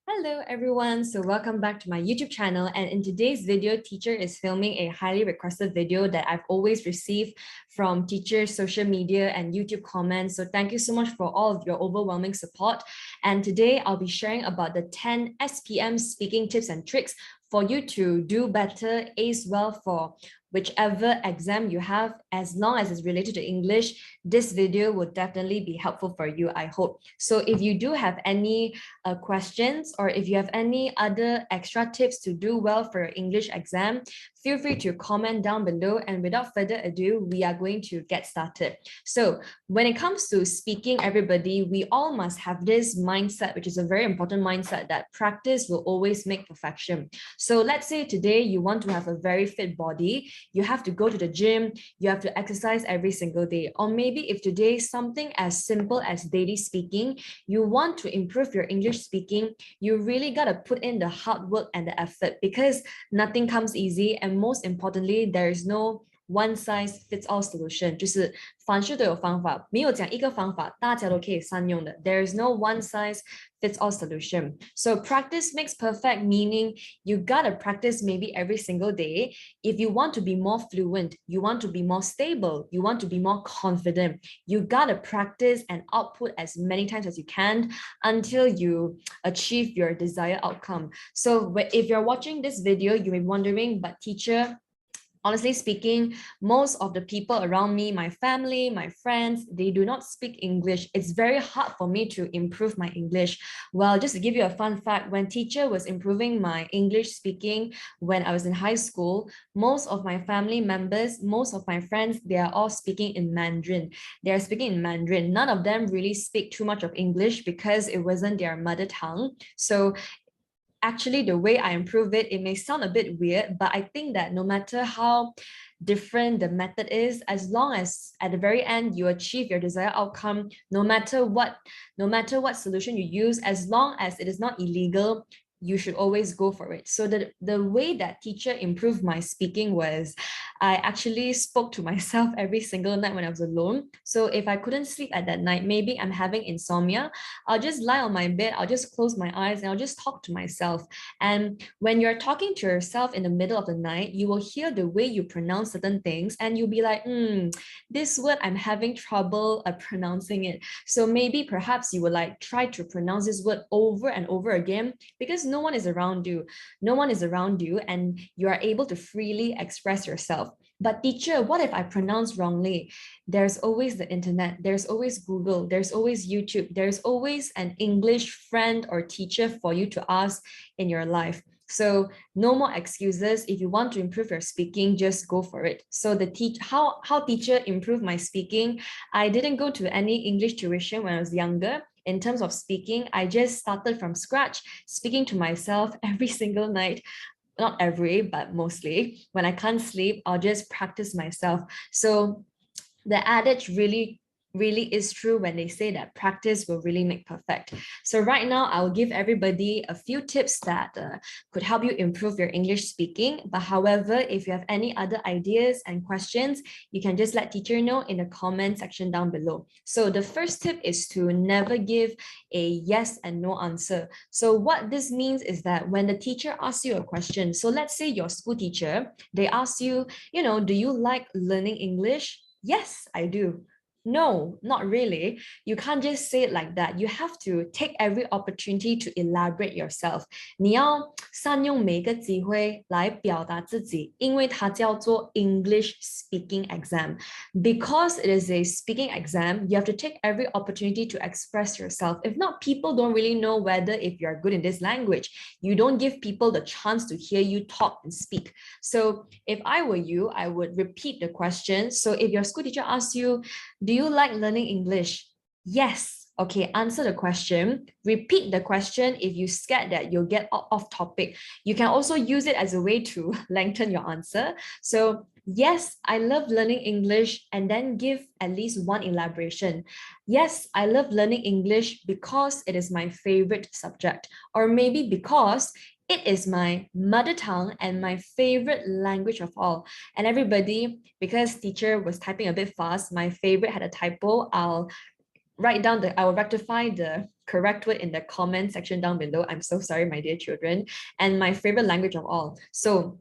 Hello everyone, so welcome back to my YouTube channel, and in today's video, teacher is filming a highly requested video that I've always received from teachers, social media and YouTube comments. So thank you so much for all of your overwhelming support. And today I'll be sharing about the 10 SPM speaking tips and tricks for you to do better, ace well for whichever exam you have. As long as it's related to English, this video will definitely be helpful for you, I hope. So if you do have any questions, or if you have any other extra tips to do well for your English exam, feel free to comment down below. And without further ado, we are going to get started. So when it comes to speaking, everybody, we all must have this mindset, which is a very important mindset, that practice will always make perfection. So let's say today you want to have a very fit body, you have to go to the gym, you have to exercise every single day. Or maybe if today something as simple as daily speaking, you want to improve your English speaking, you really got to put in the hard work and the effort, because nothing comes easy. And most importantly, there is no one size fits all solution. 就是凡事都有方法，没有讲一个方法大家都可以善用的。There is no one size fits all solution. So practice makes perfect, meaning you gotta practice maybe every single day. If you want to be more fluent, you want to be more stable, you want to be more confident, you gotta practice and output as many times as you can until you achieve your desired outcome. So if you're watching this video, you may be wondering, but teacher, honestly speaking, most of the people around me, my family, my friends, they do not speak English. It's very hard for me to improve my English. Well, just to give you a fun fact, when teacher was improving my English speaking when I was in high school, most of my family members, most of my friends, they are all speaking in Mandarin. They are speaking in Mandarin. None of them really speak too much of English because it wasn't their mother tongue. So actually, the way I improve it, it may sound a bit weird, but I think that no matter how different the method is, as long as at the very end you achieve your desired outcome, no matter what solution you use, as long as it is not illegal, you should always go for it. So the way that teacher improved my speaking was I actually spoke to myself every single night when I was alone. So if I couldn't sleep at that night, maybe I'm having insomnia, I'll just lie on my bed, I'll just close my eyes and I'll just talk to myself. And when you're talking to yourself in the middle of the night, you will hear the way you pronounce certain things and you'll be like, this word, I'm having trouble pronouncing it. So maybe perhaps you will like try to pronounce this word over and over again, because no one is around you and you are able to freely express yourself. But teacher, what if I pronounce wrongly? There's always the internet, there's always Google, there's always YouTube, there's always an English friend or teacher for you to ask in your life. So no more excuses. If you want to improve your speaking, just go for it. So how teacher improved my speaking, I didn't go to any English tuition when I was younger. In terms of speaking, I just started from scratch, speaking to myself every single night. Not every, but mostly. When I can't sleep, I'll just practice myself. So the adage really is true when they say that practice will really make perfect. So right now, I will give everybody a few tips that could help you improve your English speaking. But however, if you have any other ideas and questions, you can just let teacher know in the comment section down below. So the first tip is to never give a yes and no answer. So what this means is that when the teacher asks you a question, so let's say your school teacher, they ask you, do you like learning English? Yes, I do. No, not really. You can't just say it like that. You have to take every opportunity to elaborate yourself. 你要善用每个机会来表达自己，因为它叫做 English speaking exam. Because it is a speaking exam, you have to take every opportunity to express yourself. If not, people don't really know whether if you're good in this language. You don't give people the chance to hear you talk and speak. So if I were you, I would repeat the question. So if your school teacher asks you, do you like learning English? Yes. Okay, answer the question. Repeat the question if you're scared that you'll get off topic. You can also use it as a way to lengthen your answer. So yes, I love learning English, and then give at least one elaboration. Yes, I love learning English because it is my favorite subject, or maybe because it is my mother tongue and my favorite language of all. And everybody, because teacher was typing a bit fast, my favorite had a typo. I'll I will rectify the correct word in the comment section down below. I'm so sorry, my dear children. And my favorite language of all. So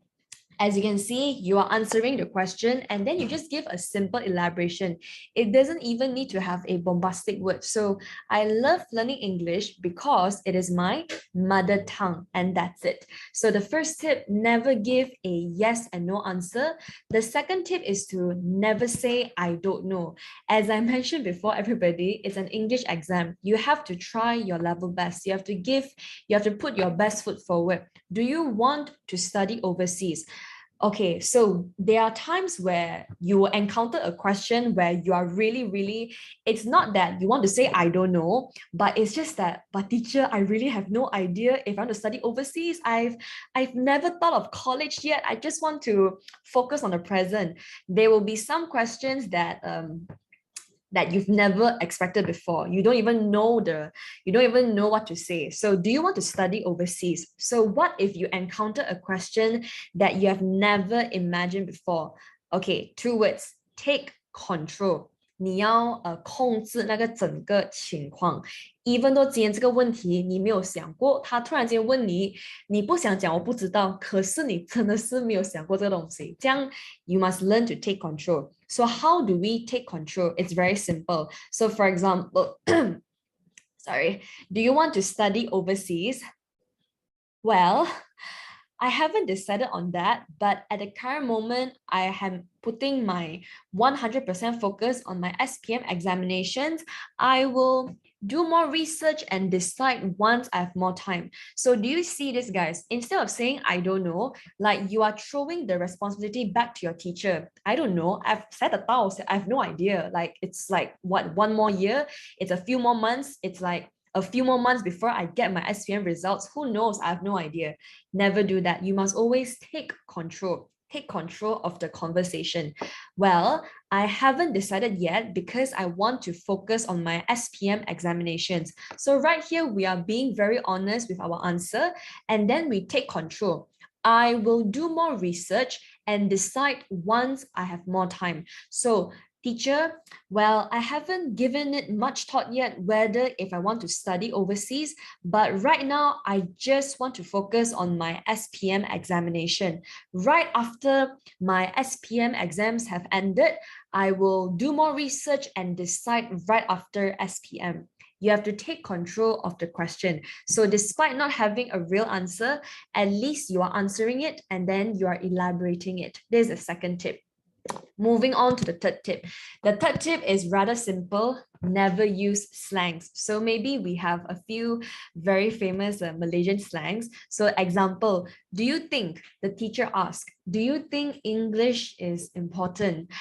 as you can see, you are answering the question and then you just give a simple elaboration. It doesn't even need to have a bombastic word. So I love learning English because it is my mother tongue, and that's it. So the first tip, never give a yes and no answer. The second tip is to never say I don't know. As I mentioned before, everybody, it's an English exam. You have to try your level best. You have to put your best foot forward. Do you want to study overseas? Okay, so there are times where you will encounter a question where you are really, it's not that you want to say, I don't know, but it's just that, but teacher, I really have no idea if I want to study overseas. I've never thought of college yet. I just want to focus on the present. There will be some questions that you've never expected before. You don't even know what to say. So do you want to study overseas? So what if you encounter a question that you have never imagined before? Okay, 2 words, take control. 你要控制那个整个情况，even though 今天这个问题你没有想过，他突然间问你，你不想讲我不知道，可是你真的是没有想过这个东西，这样 you must learn to take control. So how do we take control? It's very simple. So for example, sorry, do you want to study overseas? Well, I haven't decided on that, but at the current moment, I am putting my 100% focus on my SPM examinations. I will do more research and decide once I have more time. So do you see this, guys? Instead of saying, I don't know, like you are throwing the responsibility back to your teacher. I don't know. I've said 1,000. I have no idea. Like, it's like, what, 1 more year? It's a few more months. It's like a few more months before I get my SPM results. Who knows? I have no idea. Never do that. You must always take control. Take control of the conversation. Well, I haven't decided yet because I want to focus on my SPM examinations. So right here, we are being very honest with our answer, and then we take control. I will do more research and decide once I have more time. So teacher, well, I haven't given it much thought yet whether if I want to study overseas, but right now I just want to focus on my SPM examination. Right after my SPM exams have ended, I will do more research and decide right after SPM. You have to take control of the question. So despite not having a real answer, at least you are answering it and then you are elaborating it. There's a second tip. Moving on to the third tip. The third tip is rather simple. Never use slangs. So maybe we have a few very famous Malaysian slangs. So example, do you think, the teacher asked, do you think English is important?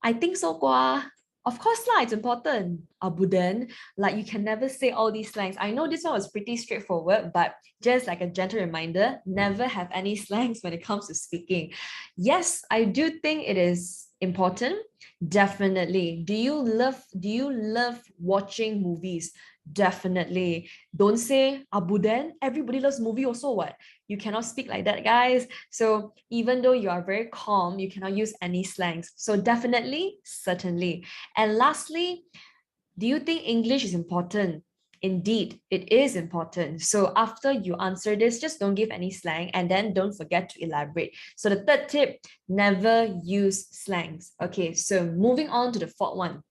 I think so, Kwa. Of course lah, it's important. Abudan, like you can never say all these slangs. I know this one was pretty straightforward, but just like a gentle reminder, never have any slangs when it comes to speaking. Yes, I do think it is important. Definitely. Do you love watching movies? Definitely. Don't say Abudan. Everybody loves movie also. What? You cannot speak like that, guys. So even though you are very calm, you cannot use any slangs. So definitely, certainly. And lastly, do you think English is important? Indeed, it is important. So after you answer this, just don't give any slang and then don't forget to elaborate. So the third tip, never use slangs. Okay, so moving on to the fourth one.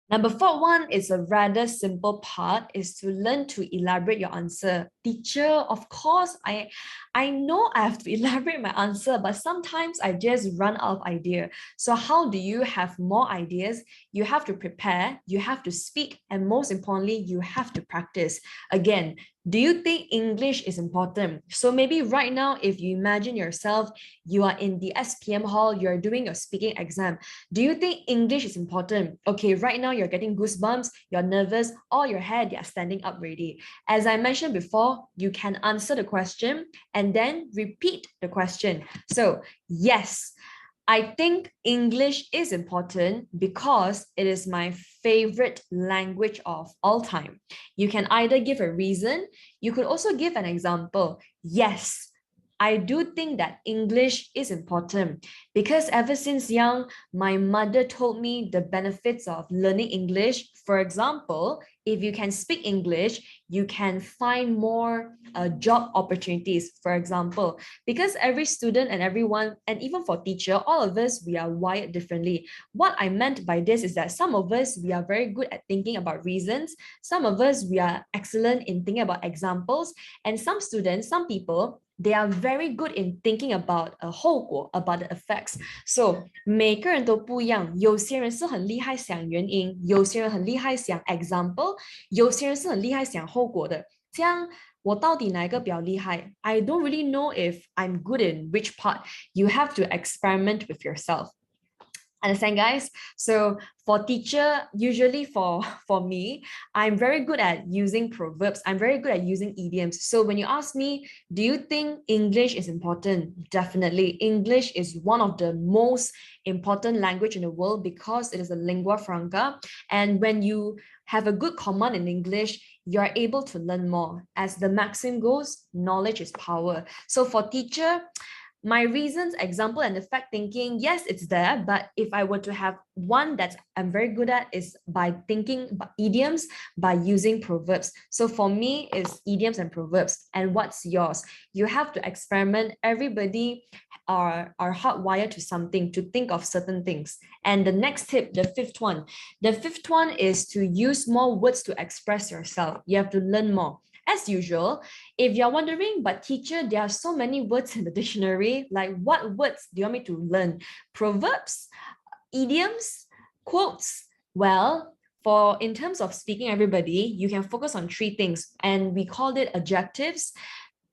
Number 4 is a rather simple part, is to learn to elaborate your answer. Teacher, of course, I know I have to elaborate my answer, but sometimes I just run out of idea. So how do you have more ideas? You have to prepare, you have to speak, and most importantly, you have to practice. Again, do you think English is important? So maybe right now, if you imagine yourself, you are in the SPM hall, you're doing your speaking exam. Do you think English is important? Okay, right now you're getting goosebumps, you're nervous, or your head, you're standing up ready. As I mentioned before, you can answer the question and then repeat the question. So yes, I think English is important because it is my favorite language of all time. You can either give a reason, you could also give an example. Yes, I do think that English is important because ever since young, my mother told me the benefits of learning English. For example, if you can speak English, you can find more job opportunities, for example, because every student and everyone, and even for teacher, all of us, we are wired differently. What I meant by this is that some of us, we are very good at thinking about reasons. Some of us, we are excellent in thinking about examples. And some students, some people, they are very good in thinking about 后果, about the effects. So 每个人都不一样，有些人是很厉害想原因，有些人很厉害想 example，有些人是很厉害想后果的。这样我到底哪一个比较厉害？ I don't really know if I'm good in which part. You have to experiment with yourself. Understand, guys? So for teacher, usually for me, I'm very good at using proverbs. I'm very good at using idioms. So when you ask me, do you think English is important? Definitely. English is one of the most important language in the world because it is a lingua franca. And when you have a good command in English, you're able to learn more. As the maxim goes, knowledge is power. So for teacher, my reasons, example, and effect thinking, yes, it's there. But if I were to have one that I'm very good at is by thinking idioms, by using proverbs. So for me, it's idioms and proverbs. And what's yours? You have to experiment. Everybody are hardwired to something, to think of certain things. And the next tip, the fifth one is to use more words to express yourself. You have to learn more. As usual, if you're wondering, but teacher, there are so many words in the dictionary, like what words do you want me to learn? Proverbs, idioms, quotes? Well, in terms of speaking everybody, you can focus on three things, and we called it adjectives,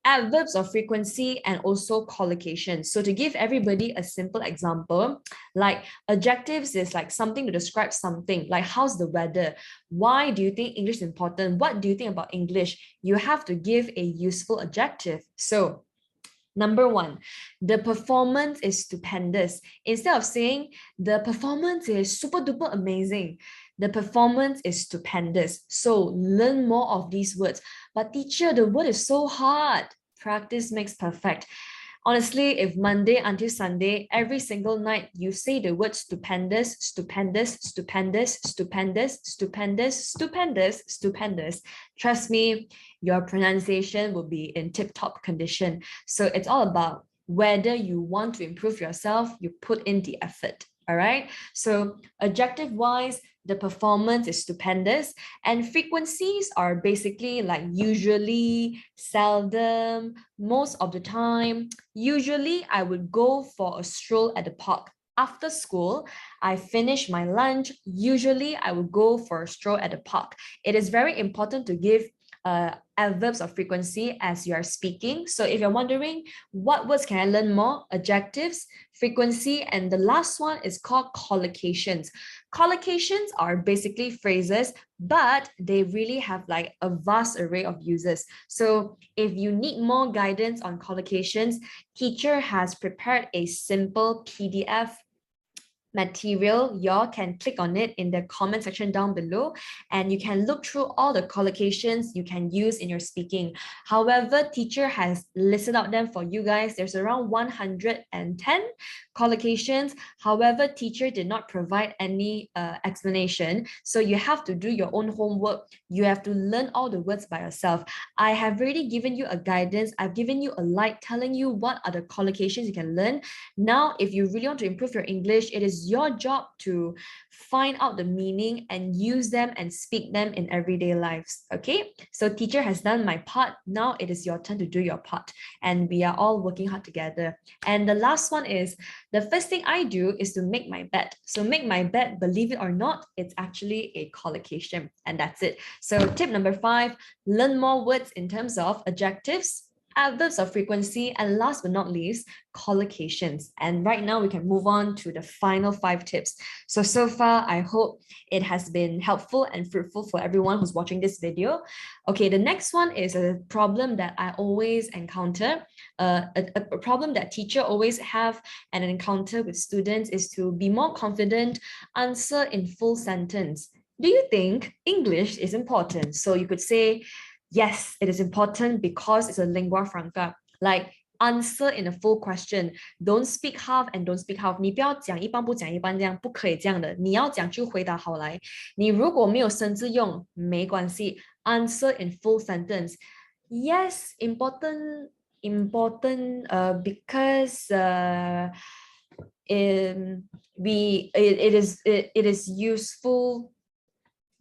adverbs of frequency, and also collocations. So to give everybody a simple example, like adjectives is like something to describe something, like how's the weather? Why do you think English is important? What do you think about English? You have to give a useful adjective. So number one, the performance is stupendous. Instead of saying the performance is super duper amazing, the performance is stupendous. So learn more of these words. But teacher, the word is so hard. Practice makes perfect. Honestly, if Monday until Sunday, every single night, you say the word stupendous, stupendous, stupendous, stupendous, stupendous, stupendous, stupendous, trust me, your pronunciation will be in tip-top condition. So it's all about whether you want to improve yourself, you put in the effort. All right. So adjective-wise, the performance is stupendous, and frequencies are basically like usually, seldom, most of the time. Usually, I would go for a stroll at the park. After school, I finish my lunch. Usually, I would go for a stroll at the park. It is very important to give adverbs of frequency as you are speaking. So if you're wondering what words can I learn more, adjectives, frequency, and the last one is called collocations. Collocations are basically phrases, but they really have like a vast array of uses. So if you need more guidance on collocations, teacher has prepared a simple PDF material. Y'all can click on it in the comment section down below, and you can look through all the collocations you can use in your speaking. However, teacher has listed out them for you guys. There's around 110 collocations. However, teacher did not provide any explanation, so you have to do your own homework. You have to learn all the words by yourself. I have already given you a guidance. I've given you a light telling you what are the collocations you can learn. Now, if you really want to improve your English, it is your job to find out the meaning and use them and speak them in everyday lives. Okay, so teacher has done my part. Now it is your turn to do your part, and we are all working hard together. And the last one is, the first thing I do is to make my bed. So make my bed, believe it or not, it's actually a collocation, and that's it. So tip number 5, learn more words in terms of adjectives, adverbs of frequency, and last but not least, collocations. And right now we can move on to the final 5 tips. So far, I hope it has been helpful and fruitful for everyone who's watching this video. Okay, the next one is a problem that I always encounter, a problem that teacher always have and encounter with students is to be more confident, answer in full sentence. Do you think English is important? So you could say, yes, it is important because it's a lingua franca. Like, answer in a full question. Don't speak half and don't speak half. 你不要讲一半不讲一半这样，不可以这样的。你要讲就回答好来。你如果没有生字用，没关系。Answer in full sentence. Yes, important, because it is useful.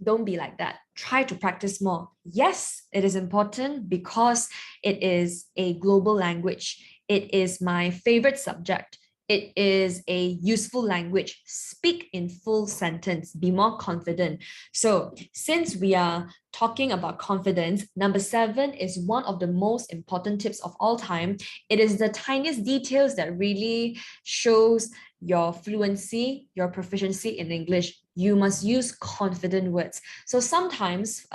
Don't be like that. Try to practice more. Yes, it is important because it is a global language. It is my favorite subject. It is a useful language. Speak in full sentence. Be more confident. So, since we are talking about confidence, number 7 is one of the most important tips of all time. It is the tiniest details that really shows your fluency, your proficiency in English. You must use confident words. So sometimes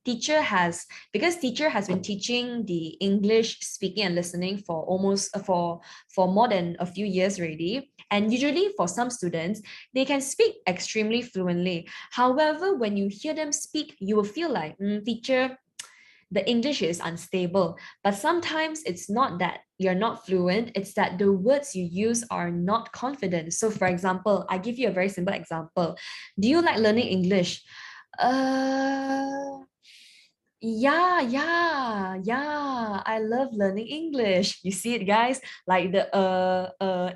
teacher has been teaching the English speaking and listening for almost for more than a few years already. And usually for some students, they can speak extremely fluently. However, when you hear them speak, you will feel like, teacher, the English is unstable. But sometimes it's not that you're not fluent, it's that the words you use are not confident. So for example, I give you a very simple example. Do you like learning English? Yeah, I love learning English. You see it, guys? Like the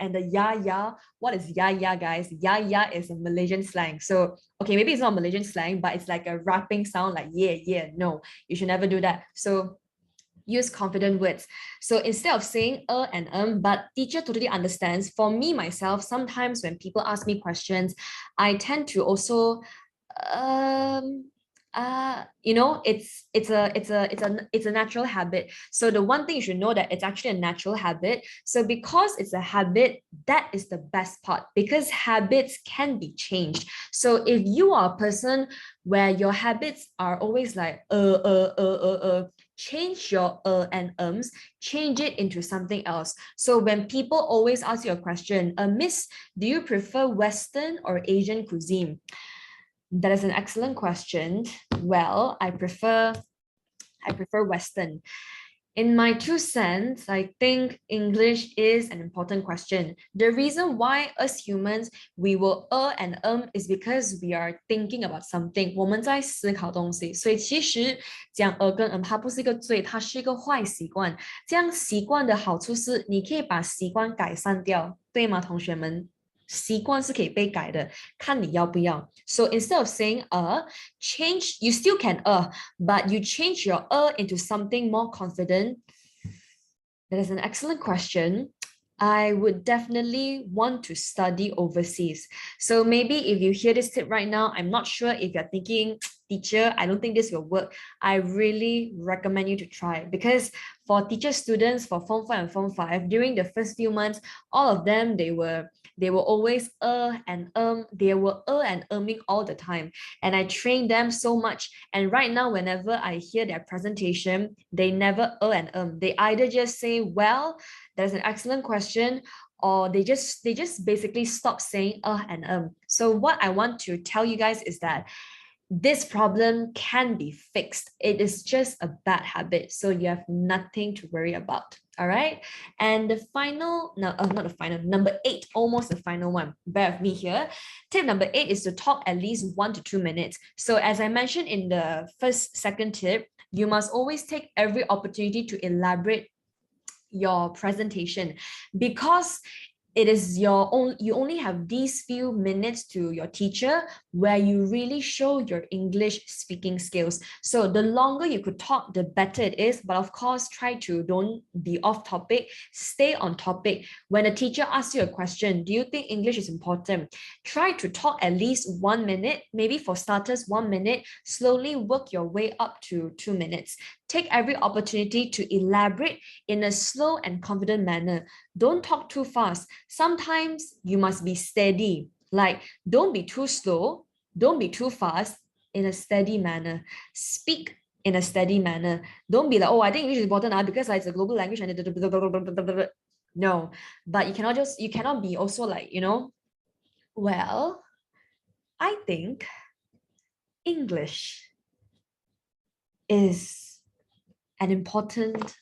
and the yeah. What is yeah, guys? Yeah is a Malaysian slang. So okay, maybe it's not Malaysian slang, but it's like a rapping sound, like yeah. No, you should never do that. So use confident words. So instead of saying and but teacher totally understands. For me myself, sometimes when people ask me questions, I tend to also it's a natural habit. So the one thing you should know that it's actually a natural habit. So because it's a habit, that is the best part, because habits can be changed. So if you are a person where your habits are always like change your and ums, change it into something else. So when people always ask you a question, Miss, do you prefer Western or Asian cuisine? That is an excellent question. Well, I prefer Western. In my 2 cents, I think English is an important question. The reason why us humans, we will and is because we are thinking about something. 我们在思考东西。所以其实讲跟它不是一个罪，它是一个坏习惯。这样习惯的好处是，你可以把习惯改善掉，对吗，同学们？习惯是可以被改的，看你要不要。So instead of saying change, you still can but you change your into something more confident. That is an excellent question. I would definitely want to study overseas. So maybe if you hear this tip right now, I'm not sure if you're thinking, teacher, I don't think this will work. I really recommend you to try, because for teacher students for Form 4 and Form 5, during the first few months, all of them, they were always and they were and all the time, and I trained them so much. And right now, whenever I hear their presentation, they never and they either just say, well, that's an excellent question, or they just basically stop saying and So what I want to tell you guys is that this problem can be fixed. It is just a bad habit, so you have nothing to worry about. All right. And the final, no, not the final, number 8, almost the final one. Bear with me here. Tip number 8 is to talk at least 1 to 2 minutes. So as I mentioned in the second tip, you must always take every opportunity to elaborate your presentation, because it is your own, you only have these few minutes to your teacher where you really show your English speaking skills. So the longer you could talk, the better it is. But of course, try to don't be off topic, stay on topic. When a teacher asks you a question, do you think English is important? Try to talk at least 1 minute, maybe for starters, 1 minute, slowly work your way up to 2 minutes. Take every opportunity to elaborate in a slow and confident manner. Don't talk too fast. Sometimes you must be steady. Like, don't be too slow, don't be too fast, in a steady manner. Speak in a steady manner. Don't be like, oh, I think English is important because it's a global language and no. But you cannot be also like, well, I think English is an important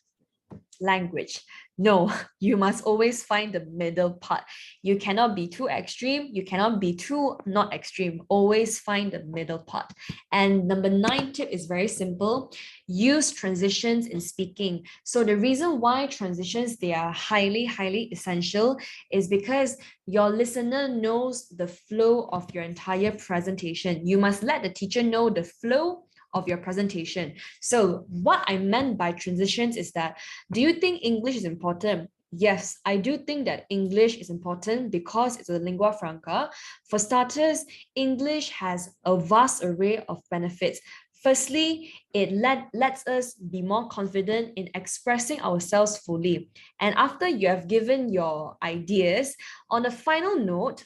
language. No, you must always find the middle part. You cannot be too extreme. You cannot be too not extreme. Always find the middle part. And number 9 tip is very simple. Use transitions in speaking. So the reason why transitions, they are highly essential is because your listener knows the flow of your entire presentation. You must let the teacher know the flow of your presentation. So what I meant by transitions is that, do you think English is important? Yes, I do think that English is important because it's a lingua franca. For starters, English has a vast array of benefits. Firstly, it lets us be more confident in expressing ourselves fully. And after you have given your ideas, on a final note,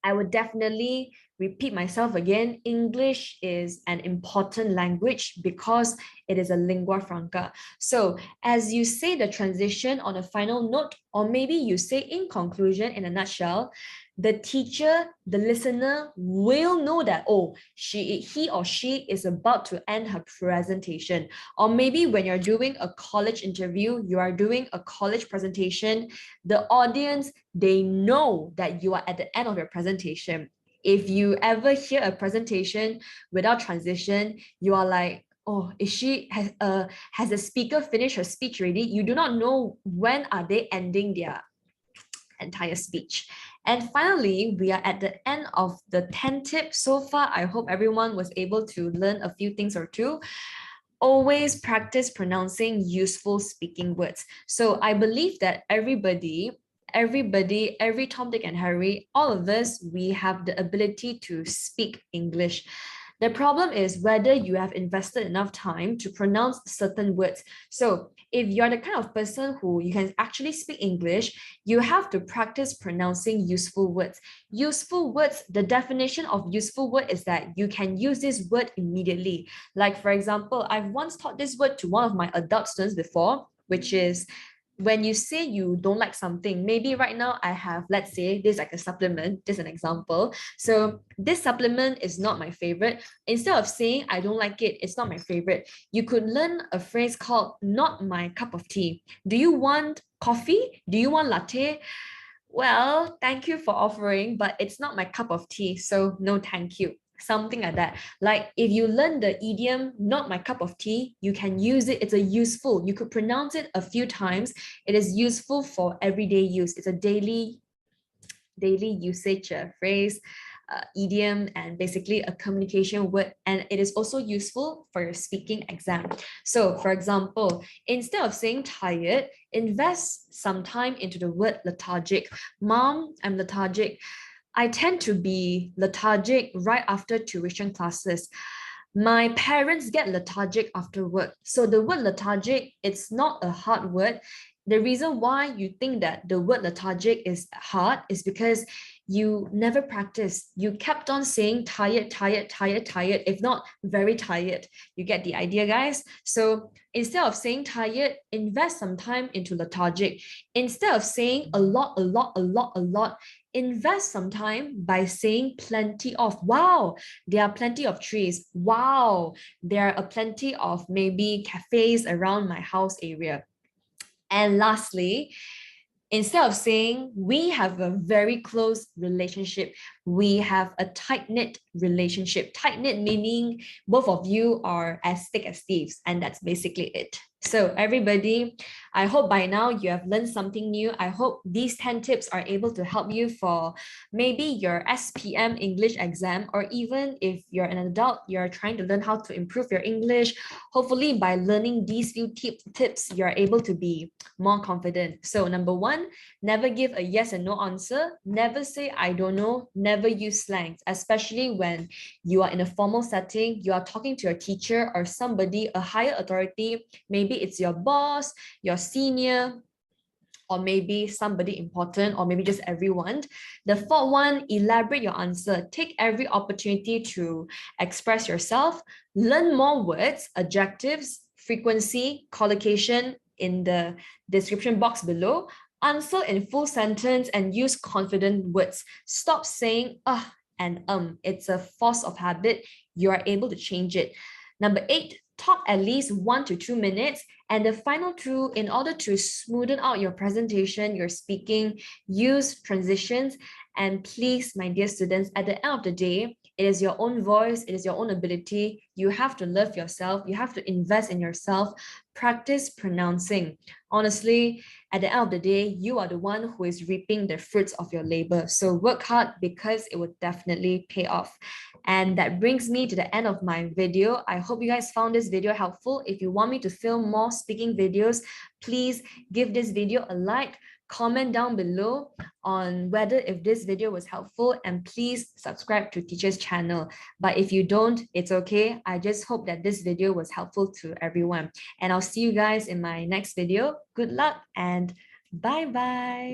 I would definitely repeat myself again. English is an important language because it is a lingua franca. So as you say the transition on a final note, or maybe you say in conclusion, in a nutshell, the teacher, the listener will know that, oh, he or she is about to end her presentation. Or maybe when you're doing a college interview, you are doing a college presentation, the audience, they know that you are at the end of your presentation. If you ever hear a presentation without transition, you are like, oh, has the speaker finished her speech already? You do not know when are they ending their entire speech. And finally, we are at the end of the 10 tips. So far, I hope everyone was able to learn a few things or two. Always practice pronouncing useful speaking words. So I believe that everybody, every Tom, Dick, and Harry, all of us, we have the ability to speak English. The problem is whether you have invested enough time to pronounce certain words. So if you're the kind of person who you can actually speak English, you have to practice pronouncing useful words. Useful words, the definition of useful word is that you can use this word immediately. Like, for example, I've once taught this word to one of my adult students before, which is when you say you don't like something. Maybe right now I have, let's say, this like a supplement, just an example. So this supplement is not my favorite. Instead of saying I don't like it, it's not my favorite, you could learn a phrase called not my cup of tea. Do you want coffee? Do you want latte? Well, thank you for offering, but it's not my cup of tea, so no thank you. Something like that. Like if you learn the idiom, not my cup of tea, you can use it. It's a useful, you could pronounce it a few times. It is useful for everyday use. It's a daily usage phrase, idiom, and basically a communication word. And it is also useful for your speaking exam. So for example, instead of saying tired, invest some time into the word lethargic. Mom, I'm lethargic. I tend to be lethargic right after tuition classes. My parents get lethargic after work. So the word lethargic, it's not a hard word. The reason why you think that the word lethargic is hard is because you never practiced. You kept on saying tired, tired, tired, tired, if not very tired. You get the idea, guys? So instead of saying tired, invest some time into lethargic. Instead of saying a lot, a lot, invest some time by saying plenty of. Wow, there are plenty of trees. Wow, there are plenty of maybe cafes around my house area. And lastly, instead of saying we have a very close relationship, we have a tight-knit relationship. Tight-knit meaning both of you are as thick as thieves, and that's basically it. So everybody, I hope by now you have learned something new. I hope these 10 tips are able to help you for maybe your SPM English exam, or even if you're an adult, you're trying to learn how to improve your English. Hopefully by learning these few tips, you're able to be more confident. So number 1, never give a yes and no answer. Never say I don't know. Never use slangs, especially when you are in a formal setting, you are talking to your teacher or somebody, a higher authority. Maybe it's your boss, your senior, or maybe somebody important, or maybe just everyone. The 4th one, elaborate your answer. Take every opportunity to express yourself. Learn more words, adjectives, frequency, collocation in the description box below. Answer in full sentence and use confident words. Stop saying and It's a force of habit. You are able to change it. Number 8, talk at least 1 to 2 minutes. And the final two, in order to smoothen out your presentation, your speaking, use transitions. And please, my dear students, at the end of the day, it is your own voice, it is your own ability. You have to love yourself, you have to invest in yourself, practice pronouncing. Honestly, at the end of the day, you are the one who is reaping the fruits of your labor. So work hard, because it will definitely pay off. And that brings me to the end of my video. I hope you guys found this video helpful. If you want me to film more speaking videos, please give this video a like, comment down below on whether if this video was helpful, and please subscribe to teacher's channel. But if you don't, it's okay. I just hope that this video was helpful to everyone, and I'll see you guys in my next video. Good luck and bye bye.